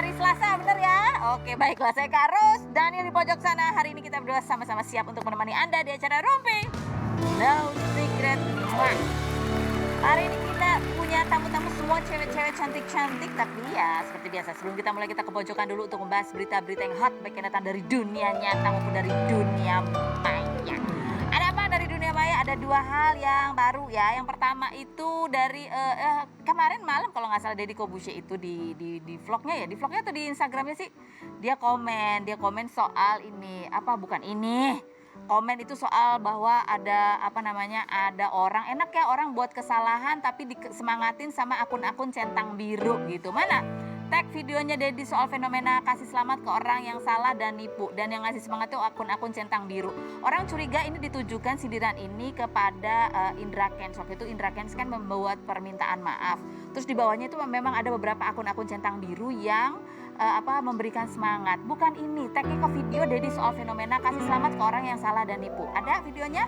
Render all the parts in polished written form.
hari Selasa, bener ya? Oke, baiklah, saya Kak Ros, Daniel di pojok sana. Hari ini kita berdua sama-sama siap untuk menemani Anda di acara Romping No Secret. Hari ini kita punya tamu-tamu semua cewek-cewek cantik-cantik. Tapi ya, seperti biasa, sebelum kita mulai, kita ke pojokan dulu untuk membahas berita-berita yang hot, baik yang datang dari dunia nyata maupun dari dunia maya. Ada apa dari dunia maya? Ada dua hal yang baru ya. Yang pertama itu dari kemarin malam kalau nggak salah Deddy Corbuzier itu di vlognya ya, di vlognya atau di Instagramnya sih, dia komen soal ini, komen itu soal bahwa ada ada orang, enak ya orang buat kesalahan tapi disemangatin sama akun-akun centang biru gitu. Mana tag videonya Deddy soal fenomena kasih selamat ke orang yang salah dan nipu, dan yang ngasih semangat itu akun-akun centang biru. Orang curiga ini ditujukan sindiran ini kepada Indra Kents. Waktu itu Indra Kents kan membuat permintaan maaf. Terus di bawahnya itu memang ada beberapa akun-akun centang biru yang memberikan semangat. Bukan ini, tagnya ke video Deddy soal fenomena kasih selamat ke orang yang salah dan nipu. Ada videonya?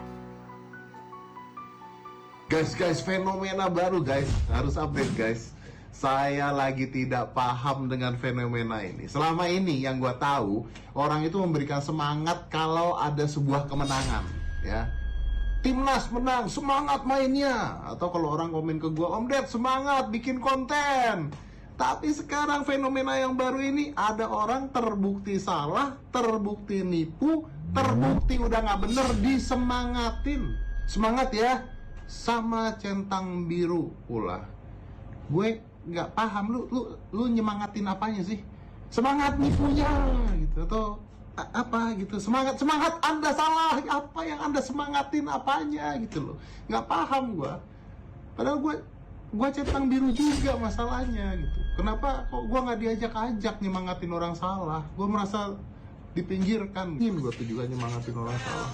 Guys, fenomena baru guys, harus update guys. Saya lagi tidak paham dengan fenomena ini. Selama ini yang gue tahu, orang itu memberikan semangat kalau ada sebuah kemenangan, ya. Timnas menang, semangat mainnya. Atau kalau orang komen ke gue, Om Ded semangat bikin konten. Tapi sekarang fenomena yang baru ini, ada orang terbukti salah, terbukti nipu, terbukti udah nggak bener, disemangatin. Semangat ya, sama centang biru pula. Gue nggak paham, lu nyemangatin apanya sih? Semangat nipunya gitu atau apa gitu? Semangat Anda salah, apa yang Anda semangatin apanya gitu loh? Nggak paham gue. Padahal gue centang biru juga masalahnya gitu. Kenapa kok gue nggak diajak nyemangatin orang salah? Gue merasa dipinggirkan. Gue tuh juga nyemangatin orang salah.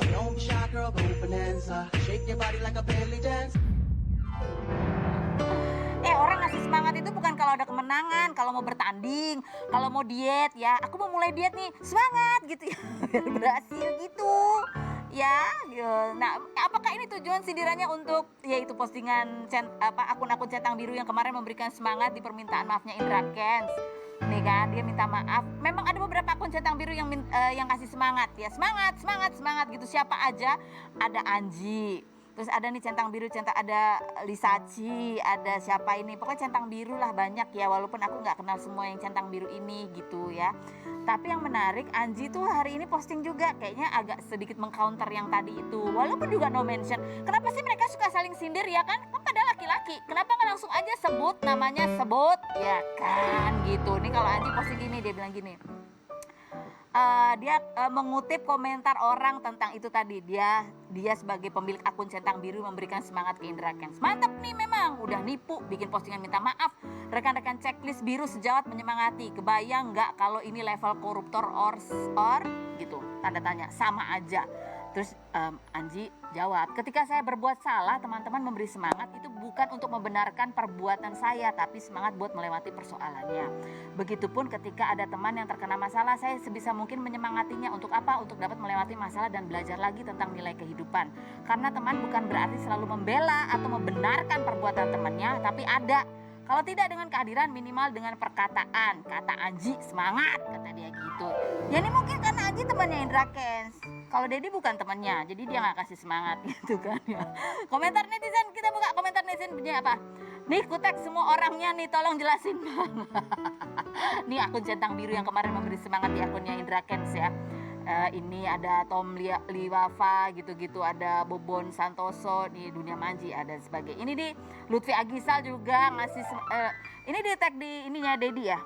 Orang ngasih semangat itu bukan kalau ada kemenangan, kalau mau bertanding, kalau mau diet ya. Aku mau mulai diet nih, semangat gitu ya, biar berhasil gitu. Ya. Nah, apakah ini tujuan sindirannya untuk yaitu postingan akun-akun centang biru yang kemarin memberikan semangat di permintaan maafnya Indra Kents? Nih kan, dia minta maaf. Memang ada beberapa akun centang biru yang kasih semangat ya, semangat gitu. Siapa aja? Ada Anji. Terus ada nih centang biru, ada Lisaci, ada siapa ini, pokoknya centang biru lah banyak ya, walaupun aku nggak kenal semua yang centang biru ini gitu ya. Tapi yang menarik, Anji tuh hari ini posting juga, kayaknya agak sedikit mengcounter yang tadi itu, walaupun juga no mention. Kenapa sih mereka suka saling sindir ya kan? Kan pada laki-laki, kenapa nggak langsung aja sebut namanya, ya kan gitu. Nih kalau Anji posting gini, dia bilang gini. Dia mengutip komentar orang tentang itu tadi, dia sebagai pemilik akun centang biru memberikan semangat ke Indra Kents. Mantap nih, memang udah nipu, bikin postingan minta maaf, rekan-rekan checklist biru sejawat menyemangati. Kebayang nggak kalau ini level koruptor or gitu, tanda tanya, sama aja. Terus Anji jawab, ketika saya berbuat salah, teman-teman memberi semangat itu bukan untuk membenarkan perbuatan saya, tapi semangat buat melewati persoalannya. Begitupun ketika ada teman yang terkena masalah, saya sebisa mungkin menyemangatinya. Untuk apa? Untuk dapat melewati masalah dan belajar lagi tentang nilai kehidupan. Karena teman bukan berarti selalu membela atau membenarkan perbuatan temannya, tapi ada. Kalau tidak dengan kehadiran, minimal dengan perkataan. Kata Anji, semangat, kata dia gitu. Ya ini mungkin karena Anji temannya Indra Kents. Kalau Deddy bukan temannya, jadi dia gak kasih semangat gitu kan ya. Komentar netizen, kita buka komentar netizen punya apa? Nih kutek semua orangnya nih, tolong jelasin bang. Nih akun centang biru yang kemarin memberi semangat di akunnya Indra Kents ya. Ini ada Tom Liwafa gitu-gitu, ada Bobon Santoso di Dunia Manji, ada sebagai ini di Lutfi Agisal juga ngasih ini di tag di ininya Deddy ya.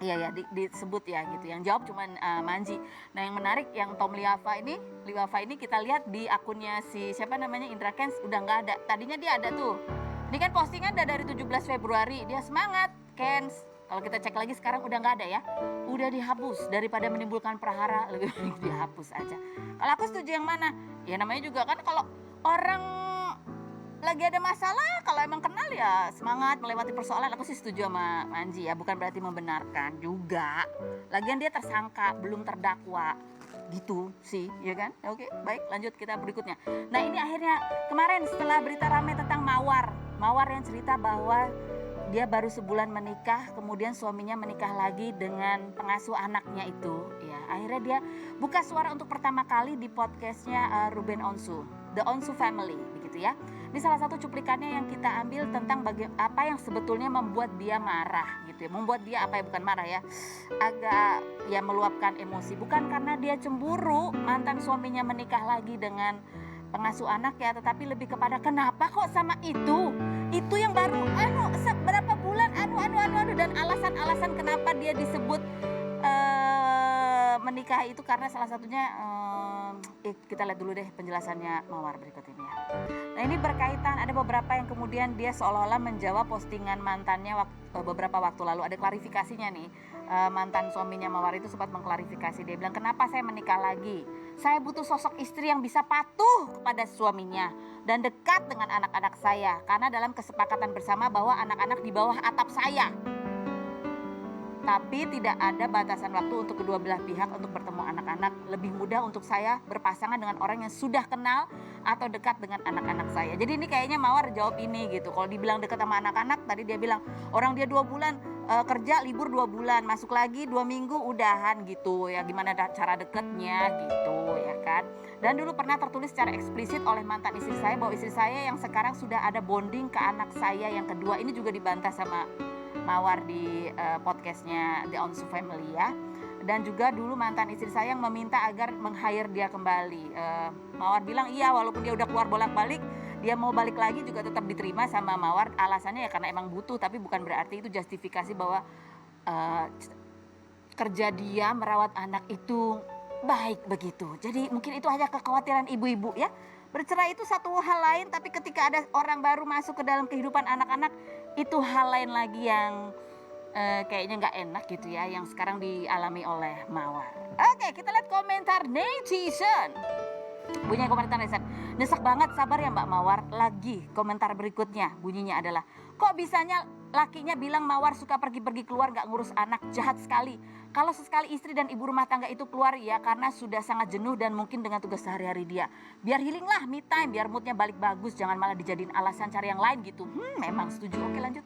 Iya ya, disebut ya gitu. Yang jawab cuman Manji. Nah yang menarik, yang Tom Liwafa ini kita lihat di akunnya si siapa namanya Indra Kents udah nggak ada. Tadinya dia ada tuh. Ini kan postingan dari 17 Februari, dia semangat Kents. Kalau kita cek lagi sekarang udah nggak ada ya, udah dihapus. Daripada menimbulkan prahara, lebih baik dihapus aja. Kalau aku setuju yang mana? Ya namanya juga kan kalau orang lagi ada masalah, kalau emang kenal ya semangat melewati persoalan. Aku sih setuju sama Anji ya, bukan berarti membenarkan juga. Lagian dia tersangka, belum terdakwa. Gitu sih, ya kan? Oke, baik, lanjut kita berikutnya. Nah ini akhirnya kemarin setelah berita ramai tentang Mawar yang cerita bahwa dia baru sebulan menikah, kemudian suaminya menikah lagi dengan pengasuh anaknya itu. Ya, akhirnya dia buka suara untuk pertama kali di podcastnya Ruben Onsu, The Onsu Family, begitu ya. Ini salah satu cuplikannya yang kita ambil tentang apa yang sebetulnya membuat dia marah, gitu ya. Membuat dia apa ya, bukan marah ya, agak ya meluapkan emosi. Bukan karena dia cemburu mantan suaminya menikah lagi dengan pengasuh anak ya, tetapi lebih kepada kenapa kok sama itu yang baru berapa bulan dan alasan kenapa dia disebut menikah itu karena salah satunya kita lihat dulu deh penjelasannya Mawar berikut ini ya. Nah, ini berkaitan, ada beberapa yang kemudian dia seolah-olah menjawab postingan mantannya beberapa waktu lalu. Ada klarifikasinya nih. Mantan suaminya Mawar itu sempat mengklarifikasi, dia bilang, kenapa saya menikah lagi? Saya butuh sosok istri yang bisa patuh kepada suaminya dan dekat dengan anak-anak saya, karena dalam kesepakatan bersama bahwa anak-anak di bawah atap saya. Tapi tidak ada batasan waktu untuk kedua belah pihak untuk bertemu anak-anak. Lebih mudah untuk saya berpasangan dengan orang yang sudah kenal atau dekat dengan anak-anak saya. Jadi ini kayaknya Mawar jawab ini gitu. Kalau dibilang dekat sama anak-anak, tadi dia bilang orang dia 2 bulan kerja, libur 2 bulan, masuk lagi 2 minggu udahan gitu ya. Gimana cara deketnya gitu ya kan. Dan dulu pernah tertulis secara eksplisit oleh mantan istri saya bahwa istri saya yang sekarang sudah ada bonding ke anak saya yang kedua. Ini juga dibantah sama Mawar di podcastnya The Onsu Family ya. Dan juga dulu mantan istri saya yang meminta agar meng-hire dia kembali. Mawar bilang iya, walaupun dia udah keluar bolak-balik, dia mau balik lagi juga tetap diterima sama Mawar. Alasannya ya karena emang butuh, tapi bukan berarti itu justifikasi bahwa kerja dia merawat anak itu baik begitu. Jadi mungkin itu hanya kekhawatiran ibu-ibu ya. Bercerai itu satu hal lain, tapi ketika ada orang baru masuk ke dalam kehidupan anak-anak, itu hal lain lagi yang kayaknya nggak enak gitu ya, yang sekarang dialami oleh Mawar. Oke, kita lihat komentar netizen. Bunyinya komentar netizen, nyesek banget, sabar ya Mbak Mawar. Lagi komentar berikutnya bunyinya adalah, kok bisanya lakinya bilang Mawar suka pergi-pergi keluar gak ngurus anak, jahat sekali. Kalau sesekali istri dan ibu rumah tangga itu keluar ya karena sudah sangat jenuh dan mungkin dengan tugas sehari-hari dia. Biar healing lah, me time, biar moodnya balik bagus, jangan malah dijadiin alasan cari yang lain gitu. Memang setuju. Oke, lanjut.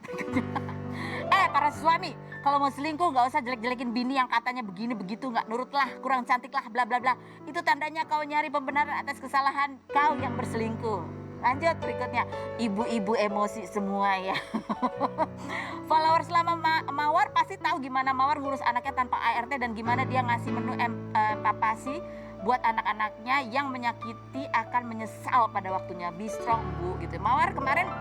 Para suami, kalau mau selingkuh gak usah jelek-jelekin bini yang katanya begini begitu, gak nurut lah, kurang cantik lah, bla bla bla. Itu tandanya kau nyari pembenaran atas kesalahan kau yang berselingkuh. Lanjut berikutnya, ibu-ibu emosi semua ya. Followers lama Mawar pasti tahu gimana Mawar ngurus anaknya tanpa ART dan gimana dia ngasih menu papasi buat anak-anaknya yang menyakiti akan menyesal pada waktunya. Be strong Bu gitu. Mawar kemarin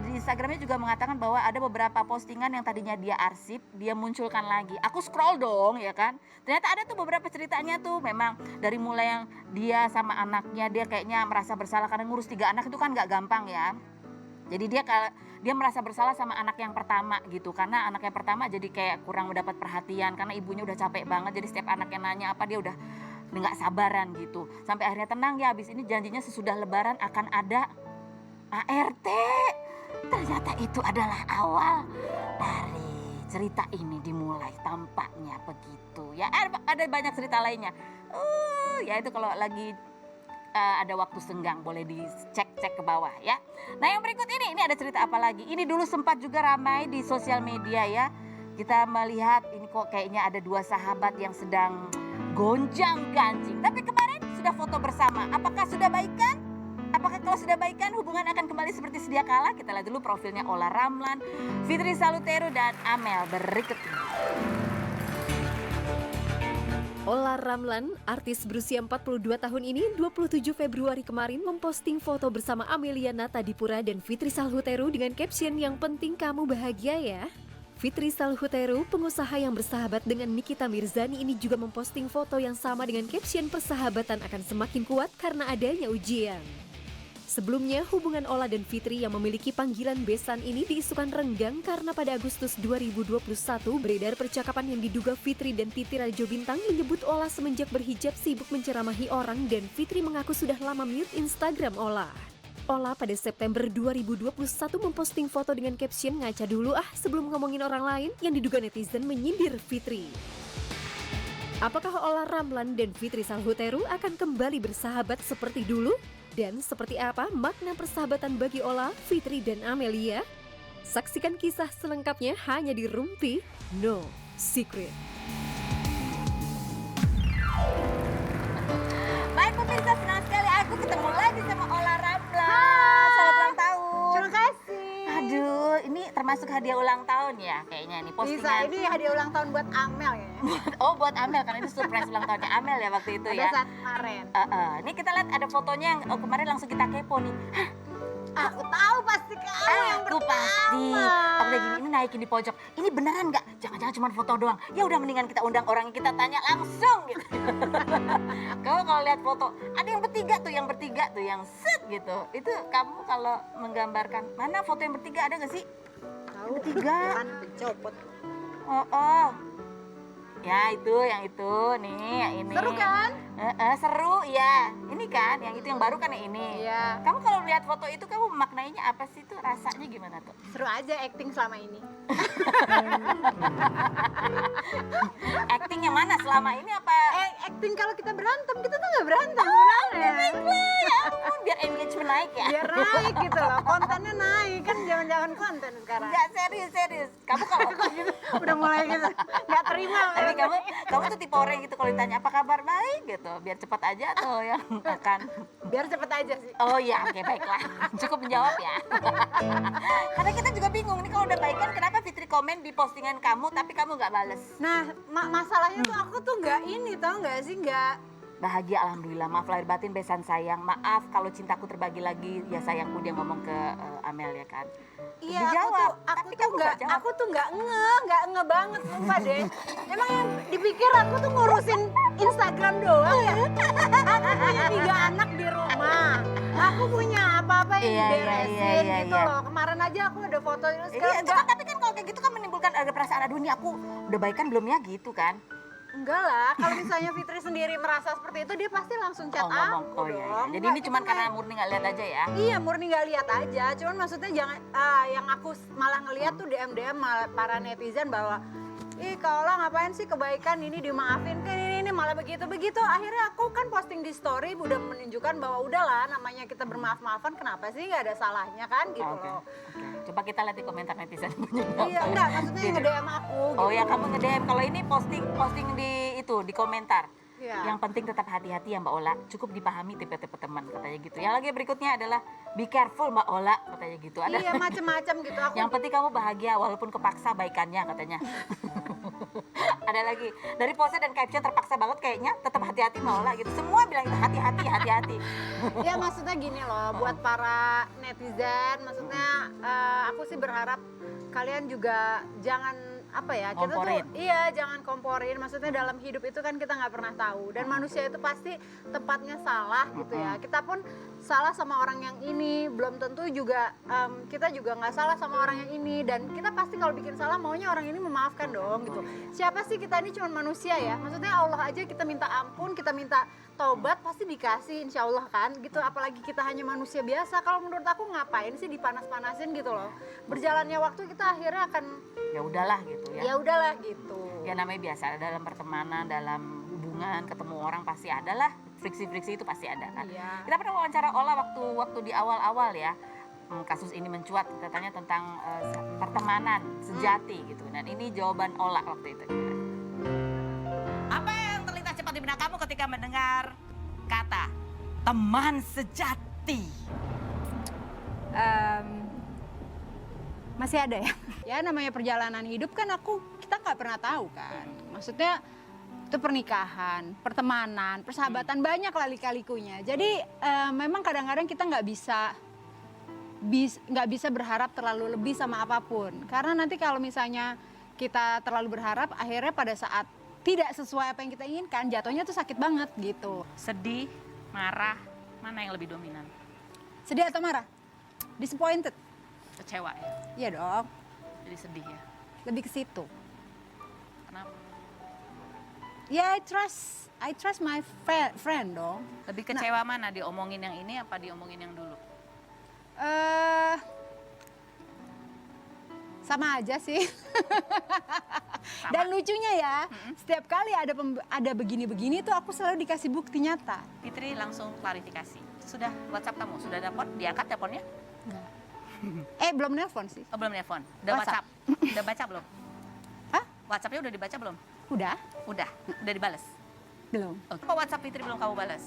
di Instagramnya juga mengatakan bahwa ada beberapa postingan yang tadinya dia arsip, dia munculkan lagi. Aku scroll dong ya kan. Ternyata ada tuh beberapa ceritanya tuh, memang dari mulai yang dia sama anaknya, dia kayaknya merasa bersalah karena ngurus 3 anak itu kan gak gampang ya. Jadi dia merasa bersalah sama anak yang pertama gitu, karena anak yang pertama jadi kayak kurang mendapat perhatian karena ibunya udah capek banget. Jadi setiap anaknya nanya apa dia udah nggak sabaran gitu. Sampai akhirnya tenang ya, habis ini janjinya sesudah Lebaran akan ada ART. Ternyata itu adalah awal dari cerita ini dimulai, tampaknya begitu ya. Ada banyak cerita lainnya. Ya itu kalau lagi ada waktu senggang boleh dicek ke bawah ya. Nah yang berikut ini ada cerita apa lagi? Ini dulu sempat juga ramai di sosial media ya. Kita melihat ini kok kayaknya ada 2 sahabat yang sedang gonjang-ganjing. Tapi kemarin sudah foto bersama. Apakah sudah baikan? Apakah kalau sudah baikan hubungan akan kembali seperti sedia kala? Kita lihat dulu profilnya Ola Ramlan, Fitri Salhuteru dan Amel berikut ini. Ola Ramlan, artis berusia 42 tahun ini 27 Februari kemarin memposting foto bersama Amelia Natadipura dan Fitri Salhuteru dengan caption yang penting kamu bahagia ya. Fitri Salhuteru, pengusaha yang bersahabat dengan Nikita Mirzani ini juga memposting foto yang sama dengan caption persahabatan akan semakin kuat karena adanya ujian. Sebelumnya, hubungan Ola dan Fitri yang memiliki panggilan besan ini diisukan renggang karena pada Agustus 2021 beredar percakapan yang diduga Fitri dan Titi Rajo Bintang menyebut Ola semenjak berhijab sibuk menceramahi orang dan Fitri mengaku sudah lama mute Instagram Ola. Ola pada September 2021 memposting foto dengan caption ngaca dulu sebelum ngomongin orang lain yang diduga netizen menyindir Fitri. Apakah Ola Ramlan dan Fitri Salhuteru akan kembali bersahabat seperti dulu? Dan seperti apa makna persahabatan bagi Ola, Fitri, dan Amelia? Saksikan kisah selengkapnya hanya di Rumpi No Secret. Baik pemirsa, senang sekali aku ketemu lagi sama Ola Ramlan. Selamat ulang tahun. Terima kasih. Aduh, ini termasuk hadiah ulang tahun ya kayaknya nih Bisa, postingan. ini hadiah ulang tahun buat Amel ya. Oh, buat Amel karena itu surprise ulang tahunnya Amel ya waktu itu Pada ya. saat kemarin. Ini kita lihat ada fotonya yang kemarin langsung kita kepo nih. Aku tahu pasti kamu yang Aku pertama. pasti. Aku udah gini, ini naikin di pojok. Ini beneran nggak? Jangan-jangan cuma foto doang. Ya udah mendingan kita undang orang yang kita tanya langsung gitu. Kamu kalau lihat foto, ada yang bertiga tuh yang set gitu. Itu kamu kalau menggambarkan, mana foto yang bertiga ada nggak sih? Tahu Bertiga. kan pencopot. Oh. Ya itu, yang itu nih, yang ini. Seru kan? Seru ya. Ini kan, yang itu yang baru kan yang ini. Iya. Kamu kalau lihat foto itu kamu memaknainya apa sih tuh? Rasanya gimana tuh? Seru aja acting selama ini. Acting yang mana selama ini apa? Acting kalau kita berantem, kita tuh nggak berantem sebenarnya. Ya ampun, biar engagement naik ya. Biar naik gitu loh, kontennya naik kan zaman-zaman konten sekarang. Enggak, serius. Kamu kalau Udah mulai gitu, nggak terima. tapi kamu tuh tipe orang gitu kalau ditanya apa kabar baik gitu, biar cepat aja atau yang akan Biar cepet aja sih. oh ya, oke baiklah. Cukup menjawab ya. Karena kita juga bingung nih kalau udah baikan kenapa Fitri komen di postingan kamu tapi kamu nggak bales. Nah, masalahnya tuh aku tuh nggak ini, tau nggak sih, nggak. Bahagia alhamdulillah, maaf lahir batin besan sayang, maaf kalau cintaku terbagi lagi, ya sayangku dia ngomong ke Amel ya kan. Iya, Dijawab, aku tapi tuh kamu nggak jawab. aku tuh nggak nge banget sumpah deh. Emang yang dipikir aku tuh ngurusin Instagram doang ya? Aku punya 3 anak di rumah. Aku punya apa-apa yang Iya, diberesin iya, gitu iya. loh. Kemarin aja aku ada foto terus Iya, sekarang enggak. tapi kan kalau kayak gitu kan menimbulkan ada perasaan aduh nih aku udah baikan belum ya gitu kan. Enggak lah, kalau misalnya Fitri sendiri merasa seperti itu dia pasti langsung chat Ngomong. aku Oh iya, iya. dong. Jadi Nggak, ini cuman itu karena kayak- murni nggak lihat aja ya. Iya, murni nggak lihat aja. Cuman maksudnya jangan yang aku malah ngelihat tuh DM para netizen bahwa ih Kak Ola ngapain sih kebaikan ini dimaafin kan ini malah begitu. Akhirnya aku kan posting di story udah menunjukkan bahwa udahlah namanya kita bermaaf-maafan kenapa sih nggak ada salahnya kan gitu Oke. loh. Coba kita lihat di komentar netizen. Iya enggak maksudnya yang nge-DM aku gitu. Oh ya kamu nge-DM. Kalau ini posting di komentar. Iya. Yang penting tetap hati-hati ya Mbak Ola. Cukup dipahami tipe-tipe teman katanya gitu. Yang lagi berikutnya adalah be careful Mbak Ola katanya gitu. Ada Iya macam-macam gitu aku. yang penting kamu bahagia walaupun kepaksa baikannya katanya. Ada lagi dari pose dan caption terpaksa banget kayaknya tetap hati-hati Mbak Ola gitu. Semua bilang itu hati-hati. Ya maksudnya gini loh, buat para netizen, maksudnya aku sih berharap kalian juga jangan apa ya, kita Komporin. tuh iya jangan komporin. Maksudnya dalam hidup itu kan kita nggak pernah tahu dan manusia itu pasti tempatnya salah gitu ya. Kita pun salah sama orang yang ini, belum tentu juga kita juga nggak salah sama orang yang ini dan kita pasti kalau bikin salah maunya orang ini memaafkan dong gitu. Siapa sih kita ini cuma manusia ya? Maksudnya Allah aja kita minta ampun, kita minta taubat pasti dikasih insya Allah kan gitu, apalagi kita hanya manusia biasa. Kalau menurut aku ngapain sih dipanas-panasin gitu loh, berjalannya waktu kita akhirnya akan Ya udahlah gitu ya. ya udahlah gitu. Ya namanya biasa dalam pertemanan, dalam hubungan, ketemu orang pasti ada lah. Friksi-friksi itu pasti ada kan. Iya. Kita pernah wawancara Ola waktu di awal-awal ya. Kasus ini mencuat katanya tentang pertemanan sejati gitu. Dan ini jawaban Ola waktu itu. Apa yang terlintas cepat di benak kamu ketika mendengar kata teman sejati? Masih ada ya? Ya namanya perjalanan hidup kan kita nggak pernah tahu kan. Maksudnya itu pernikahan, pertemanan, persahabatan banyak lah lika-likunya. Jadi memang kadang-kadang kita nggak bisa berharap terlalu lebih sama apapun. Karena nanti kalau misalnya kita terlalu berharap, akhirnya pada saat tidak sesuai apa yang kita inginkan, jatuhnya tuh sakit banget gitu. Sedih, marah, mana yang lebih dominan? Sedih atau marah? Disappointed? Kecewa ya? Iya dong, Jadi sedih ya? lebih ke situ. Kenapa? Ya I trust my friend dong. Lebih kecewa mana? Diomongin yang ini apa diomongin yang dulu? Sama aja sih. Dan lucunya ya, setiap kali ada begini-begini tuh aku selalu dikasih bukti nyata. Fitri langsung klarifikasi. Sudah WhatsApp kamu? Sudah dapat? Diangkat teleponnya? Enggak. Belum nelpon sih. Oh, belum nelpon. Udah WhatsApp. WhatsApp. Udah baca belum? Hah? WhatsApp-nya udah dibaca belum? Udah? Udah dibales. Belum. Oh, kok WhatsApp Fitri belum kamu balas?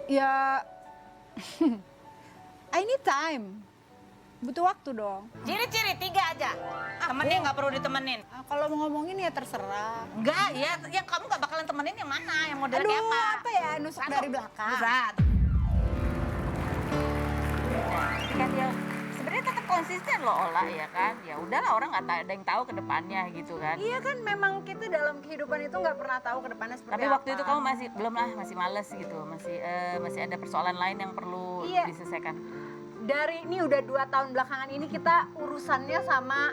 Ya, I need time. Butuh waktu dong. Ciri-ciri 3 aja. Temennya nggak perlu ditemenin. Kalau mau ngomongin ya terserah. Enggak, ya yang kamu nggak bakalan temenin yang mana? Yang model kayak apa? apa ya, nusuk dari belakang. Bisa. Kan dia sebenarnya tetap konsisten loh Ola ya kan. Ya udahlah orang nggak ada yang tahu ke depannya gitu kan. Iya kan, memang kita dalam kehidupan itu nggak pernah tahu ke depannya seperti Tapi apa. waktu itu kamu masih belum lah, masih males gitu, masih ada persoalan lain yang perlu Iya. diselesaikan. Dari ini udah 2 tahun belakangan ini kita urusannya sama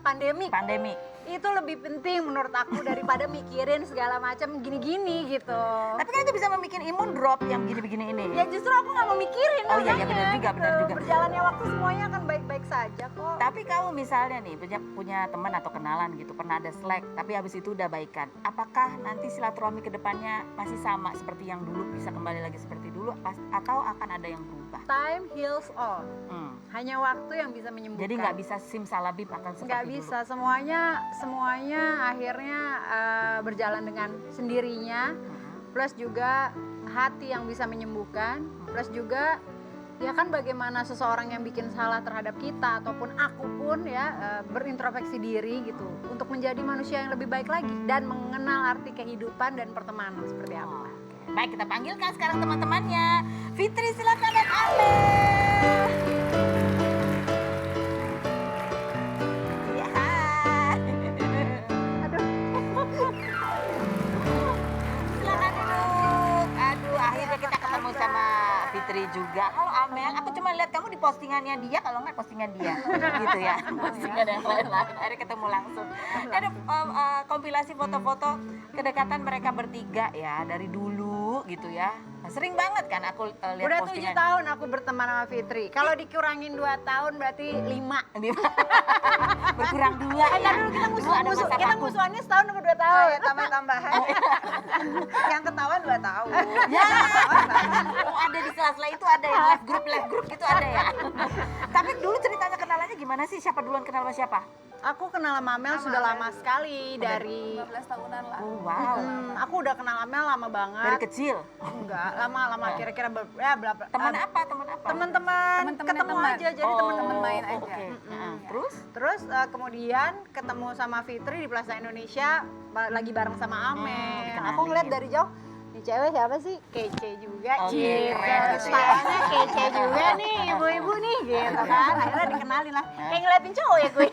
pandemi. Pandemi. Itu lebih penting menurut aku daripada mikirin segala macam gini-gini gitu. Tapi kan itu bisa membuat imun drop yang begini-begini ini. Ya justru aku nggak mau mikirin. Oh iya, makanya, benar juga, gitu. benar juga. Berjalannya waktu semuanya akan baik-baik saja kok. Tapi kamu misalnya nih punya teman atau kenalan gitu, pernah ada slack, tapi habis itu udah baikan. Apakah nanti silaturahmi ke depannya masih sama seperti yang dulu, bisa kembali lagi seperti dulu, atau akan ada yang berubah? Time heals all. Hmm. Hanya waktu yang bisa menyembuhkan. Jadi nggak bisa simsalabim akan seperti Nggak dulu. bisa, semuanya akhirnya berjalan dengan sendirinya. Plus juga hati yang bisa menyembuhkan. Plus juga ya kan bagaimana seseorang yang bikin salah terhadap kita ataupun aku pun ya berintrospeksi diri gitu untuk menjadi manusia yang lebih baik lagi dan mengenal arti kehidupan dan pertemanan seperti apa. Baik, kita panggilkan sekarang teman-temannya. Fitri, silakan, dan Amel. Ya, hai. Silakan duduk. Aduh, akhirnya kita ketemu sama Fitri juga. Halo Amel, aku cuma lihat kamu di postingannya dia, kalau nggak postingan dia, gitu ya. Postingan yang lain-lain. Akhirnya ketemu langsung. Ada kompilasi foto-foto kedekatan mereka bertiga ya dari dulu gitu ya. Nah, sering banget kan aku lihat Udah 7 postingan. tahun aku berteman sama Fitri. Kalau dikurangin 2 tahun berarti 5. Berkurang 2 ya. Dulu kita Dulu ada masa kita vakum. musuhannya setahun atau 2 tahun. Ya tambah-tambahan. Yang ketahuan 2 tahun. Ya. Oh, ada di sela-sela itu ada ya, live group gitu ada ya. Tapi dulu ceritanya kenalannya gimana sih? Siapa duluan kenal sama siapa? Aku kenal sama Amel sudah lama sekali dari 15 tahunan lah. Oh, wow. aku udah kenal Amel lama Dari banget. kecil. Enggak, lama kira-kira Teman apa? Teman apa? teman-teman Teman-teman ketemu teman. aja jadi teman-teman main oh, aja. Oke. Nah, terus? Terus kemudian ketemu sama Fitri di Plaza Indonesia lagi bareng sama Amel. dikenalin. Aku ngeliat dari jauh, nih cewek siapa sih? Kece juga, Oh, gitu. keren gitu ya. Stylenya kece juga nih, ibu-ibu nih, gitu kan. Akhirnya dikenalin lah. Kayak ngeliatin cowok ya gue.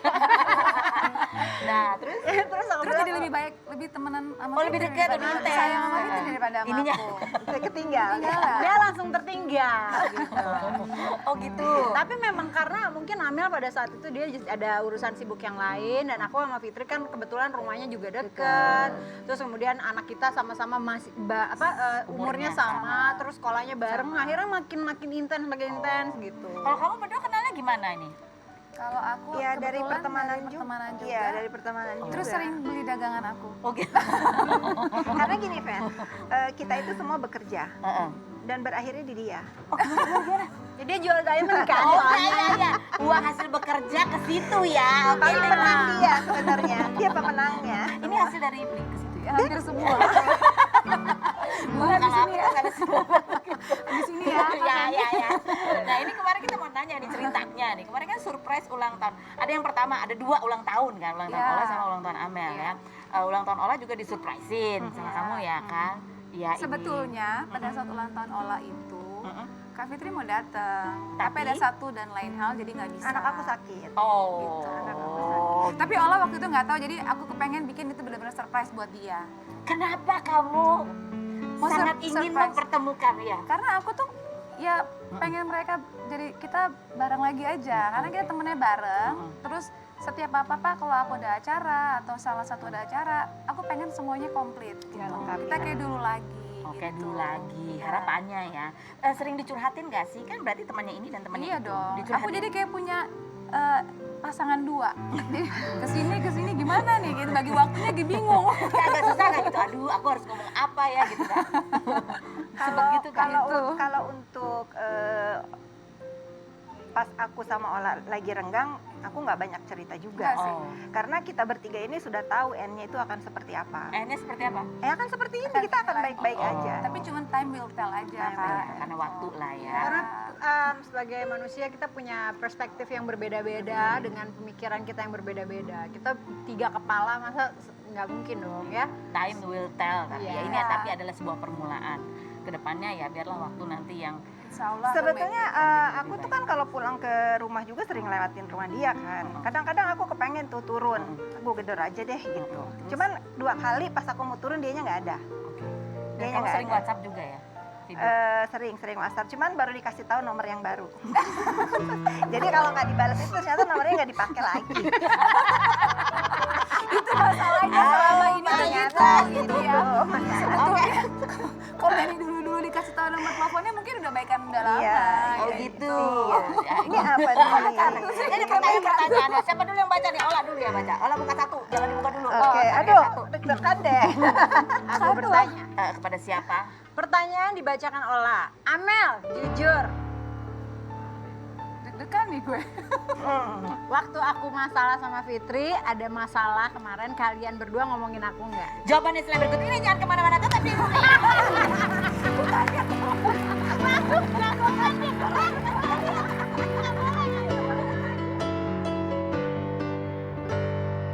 Nah, terus? Terus aku Terus bilang, jadi lebih baik, lebih temenan sama Oh, lebih Fitri dekat, daripada- lebih intens. sayang sama Fitri daripada sama Ininya. aku. saya ketinggal. Ketinggalan. Dia langsung tertinggal. Gitu. Oh, gitu. Tapi memang karena mungkin Amel pada saat itu dia ada urusan sibuk yang lain dan aku sama Fitri kan kebetulan rumahnya juga deket. Terus kemudian anak kita sama-sama masih umurnya sama, terus sekolahnya bareng. Akhirnya makin intens gitu. Kalau kamu berdua kenalnya gimana ini? Kalau aku Iya, kebetulan dari pertemanan juga. Iya, dari pertemanan juga. Terus sering beli dagangan aku. Oh, gitu. Karena gini, Fen, kita itu semua bekerja Heeh. dan berakhirnya di dia. Jadi dia jual diamond kan? Oh, iya. Uang hasil bekerja ke situ ya. Oke, Tapi deh, menang Bang. dia sebenarnya, dia pemenangnya. Ini hasil dari beli ke situ ya. Hampir semua. Bukan di sini ya. Di sini ya. Ya. Nah, ini kemarin kita mau nanya nih ceritanya nih. Kemarin kan surprise ulang tahun. Ada yang pertama, ada 2 ulang tahun kan, ulang tahun Ya. Ola sama ulang tahun Amel ya. Ulang tahun Ola juga disurprisein sama kamu ya kan? Iya. ini. Sebetulnya pada saat ulang tahun Ola itu, Mm-mm. Kak Fitri mau datang, tapi ada satu dan lain hal jadi nggak bisa. Anak aku sakit. Oh. Gitu. Gitu. Tapi Ola waktu itu nggak tahu, jadi aku kepengen bikin itu benar-benar surprise buat dia. Kenapa kamu Mau sangat ingin surprise. mempertemukan ya? Karena aku tuh ya pengen mereka, jadi kita bareng lagi aja, karena kita temennya bareng. Terus setiap apa-apa kalau aku ada acara atau salah satu ada acara, aku pengen semuanya komplit gitu. lengkap Kita ya. kayak dulu lagi. Oke, gitu. dulu lagi Iya. harapannya ya. Sering dicurhatin gak sih? Kan berarti temannya ini dan temannya Iya itu. dong. Aku Dicurhatin. jadi kayak punya pasangan 2. Jadi kesini gimana nih? Gitu bagi waktunya lagi bingung. Kayak agak susah kan gitu. Aduh, aku harus ngomong apa ya gitu kan. Sempet gitu kan. Gitu. Kalau untuk pas aku sama Ola lagi renggang, aku nggak banyak cerita juga Nggak sih. Oh. Karena kita bertiga ini sudah tahu endnya itu akan seperti apa. Ini seperti apa? Akan seperti ini, kita akan baik-baik Oh. aja. Tapi cuma time will tell aja, Time Kak. will tell. Karena waktu lah ya. Karena sebagai manusia kita punya perspektif yang berbeda-beda dengan pemikiran kita yang berbeda-beda. Kita 3 kepala, masa nggak mungkin dong ya. Time will tell kan. Ya Iya. ini tapi adalah sebuah permulaan. Kedepannya ya biarlah waktu nanti yang Insya Allah akan Sebetulnya baik-baik. aku tuh kan kalau pulang ke rumah juga sering lewatin rumah dia kan. Kadang-kadang aku kepengen tuh turun, aku gedor aja deh gitu. Cuman 2 kali pas aku mau turun dianya nggak ada. dan Dianya kamu nggak sering ada. WhatsApp juga ya? Video. Sering WhatsApp, cuman baru dikasih tahu nomor yang baru. Jadi kalau nggak dibalas itu ternyata nomornya nggak dipakai lagi. Itu masalahnya selama ini udah Ternyata gitu ya. Oke. Kalau dari dulu-dulu dikasih tahu nomor teleponnya mungkin udah baikan udah lama. Iya, Oh iya. gitu. Iya. Ini apa nih? Jadi pertanyaan-pertanyaan. Siapa dulu yang baca nih? Ola dulu ya baca. Ola buka 1, jangan dibuka dulu. Oke, Oke, aduh, 1. deg-degan deh. Aku bertanya. Kepada siapa? Pertanyaan dibacakan Ola. Amel, jujur. Deg-degan nih gue. Waktu aku masalah sama Fitri, ada masalah kemarin kalian berdua ngomongin aku nggak? Jawabannya selain berikut ini, jangan kemana-mana, tetap di rumah.